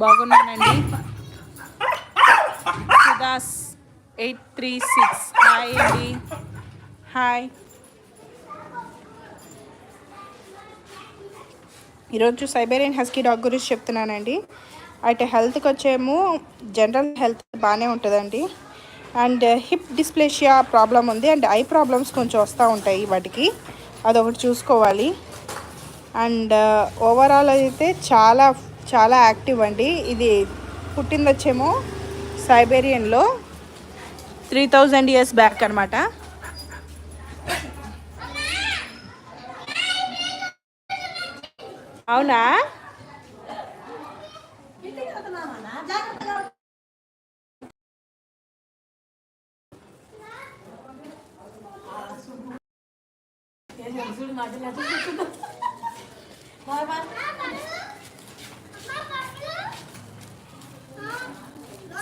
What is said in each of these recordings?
బాగున్నానండి. సుదాస్ 836 హాయ్ అండి. హాయ్. ఈరోజు సైబేరియన్ హస్కీ డాగ్ గురించి చెప్తున్నానండి. అయితే హెల్త్కి వచ్చేమో జనరల్ హెల్త్ బాగానే ఉంటుందండి. అండ్ హిప్ డిస్ప్లేషియా ప్రాబ్లం ఉంది. అండ్ ఐ ప్రాబ్లమ్స్ కొంచెం వస్తూ ఉంటాయి వాటికి, అదొకటి చూసుకోవాలి. అండ్ ఓవరాల్ అయితే చాలా చాలా యాక్టివ్ అండి. ఇది పుట్టింది వచ్చేమో సైబేరియన్లో 3000 years బ్యాక్ అనమాట. అవునా?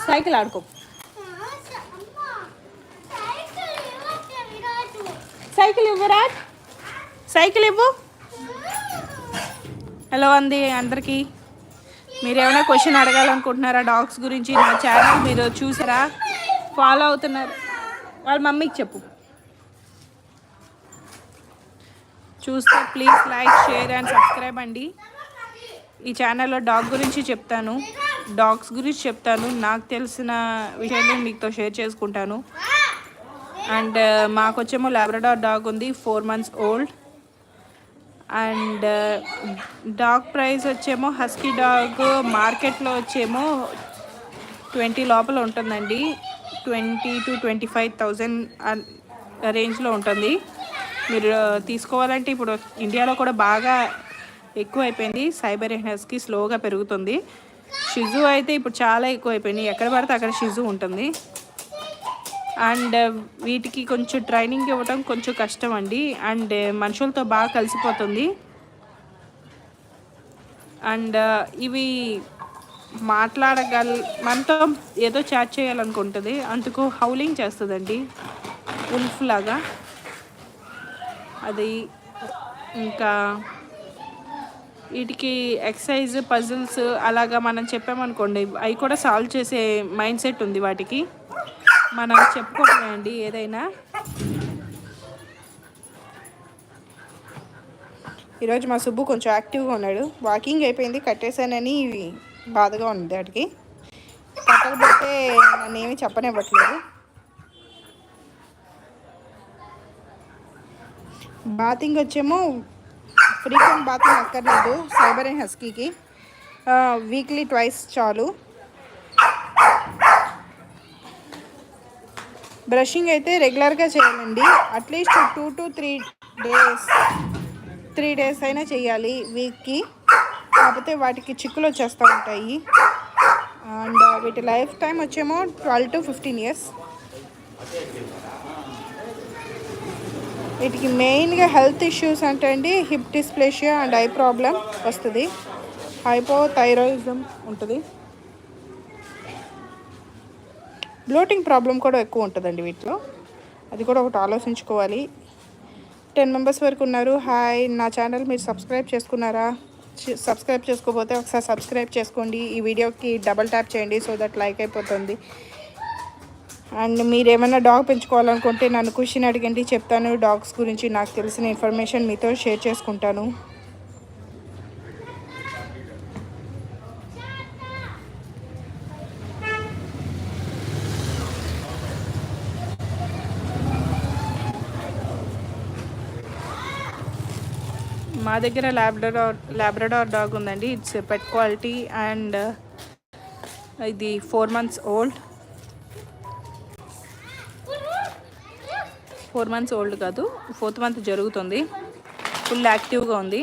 సైకిల్ ఆడుకో. సైకిల్ ఇవ్వరా, సైకిల్ ఇవ్వు. హలో అండి అందరికీ. మీరు ఏమైనా క్వశ్చన్ అడగాలనుకుంటున్నారా డాగ్స్ గురించి? నా ఛానల్ మీరు చూసారా, ఫాలో అవుతున్నారు? వాళ్ళ మమ్మీకి చెప్పు. చూస్తే please like, share and subscribe అండి. ఈ ఛానల్లో డాగ్ గురించి చెప్తాను, డాగ్స్ గురించి చెప్తాను, నాకు తెలిసిన విషయాన్ని మీతో షేర్ చేసుకుంటాను. అండ్ మాకు వచ్చేమో లాబ్రడార్ డాగ్ ఉంది, 4 months old. And dog price వచ్చేమో హస్కీ డాగ్ మార్కెట్లో వచ్చేమో 20 లోపల ఉంటుందండి. 20 to 25,000 రేంజ్లో ఉంటుంది. మీరు తీసుకోవాలంటే ఇప్పుడు ఇండియాలో కూడా బాగా ఎక్కువ అయిపోయింది. సైబేరియన్ హస్కీ స్లోగా పెరుగుతుంది. షిజు అయితే ఇప్పుడు చాలా ఎక్కువ అయిపోయింది, ఎక్కడ పడితే అక్కడ షిజు ఉంటుంది. అండ్ వీటికి కొంచెం ట్రైనింగ్ ఇవ్వడం కొంచెం కష్టం అండి. అండ్ మనుషులతో బాగా కలిసిపోతుంది. అండ్ ఇవి మనతో ఏదో చాట్ చేయాలనుకుంటుంది, అందుకు హౌలింగ్ చేస్తుందండి ఉల్ఫ్ లాగా. అది ఇంకా వీటికి ఎక్సర్సైజ్, పజిల్స్ అలాగా మనం చెప్పామనుకోండి, అవి కూడా సాల్వ్ చేసే మైండ్ సెట్ ఉంది వాటికి. మనం చెప్పుకోవట్లేండి ఏదైనా. ఈరోజు మా సుబ్బు కొంచెం యాక్టివ్గా ఉన్నాడు. వాకింగ్ అయిపోయింది, కట్టేశానని బాధగా ఉంది వాటికి. కట్టకపోతే నన్ను ఏమీ చెప్పనివ్వట్లేదు. బాతింగ్ వచ్చేమో ఫ్రీక్వెంట్ బాతింగ్ అక్కర్లేదు సైబేరియన్ హస్కీకి, వీక్లీ 2 చాలు. బ్రషింగ్ అయితే రెగ్యులర్గా చేయాలండి. అట్లీస్ట్ 2 to 3 days అయినా చేయాలి వీక్కి. కాకపోతే వాటికి చిక్కులు వచ్చేస్తూ ఉంటాయి. అండ్ వీటి లైఫ్ టైం వచ్చేమో 12 to 15 years. వీటికి మెయిన్గా హెల్త్ ఇష్యూస్ అంటే అండి hip dysplasia and eye problem వస్తుంది. హైపోథైరాయిజం ఉంటుంది. బ్లోటింగ్ ప్రాబ్లం కూడా ఎక్కువ ఉంటుందండి వీటిలో, అది కూడా ఒకటి ఆలోచించుకోవాలి. 10 members వరకు ఉన్నారు. హాయ్. నా ఛానల్ మీరు సబ్స్క్రైబ్ చేసుకున్నారా? సబ్స్క్రైబ్ చేసుకోకపోతే ఒకసారి సబ్స్క్రైబ్ చేసుకోండి. ఈ వీడియోకి డబల్ ట్యాప్ చేయండి, సో దట్ లైక్ అయిపోతుంది. అండ్ మీరు ఏమైనా డాగ్ పెంచుకోవాలనుకుంటే నన్ను క్వశ్చన్ అడగండి, చెప్తాను. డాగ్స్ గురించి నాకు తెలిసిన ఇన్ఫర్మేషన్ మీతో షేర్ చేసుకుంటాను. మా దగ్గర లాబ్రడార్ డాగ్ ఉందండి. It's pet quality. అండ్ ఇది 4 months ఓల్డ్. 4 months ఓల్డ్ కాదు, 4th month జరుగుతుంది. ఫుల్ యాక్టివ్గా ఉంది.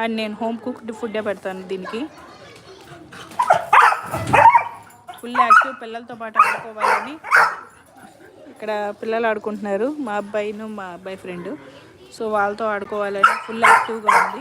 అండ్ నేను హోమ్ కుక్డ్ ఫుడ్డే పెడతాను దీనికి. ఫుల్ యాక్టివ్, పిల్లలతో పాటు ఆడుకోవాలని. ఇక్కడ పిల్లలు ఆడుకుంటున్నారు, మా అబ్బాయిను మా అబ్బాయి ఫ్రెండ్. సో వాళ్ళతో ఆడుకోవాలని ఫుల్ యాక్టివ్గా ఉంది.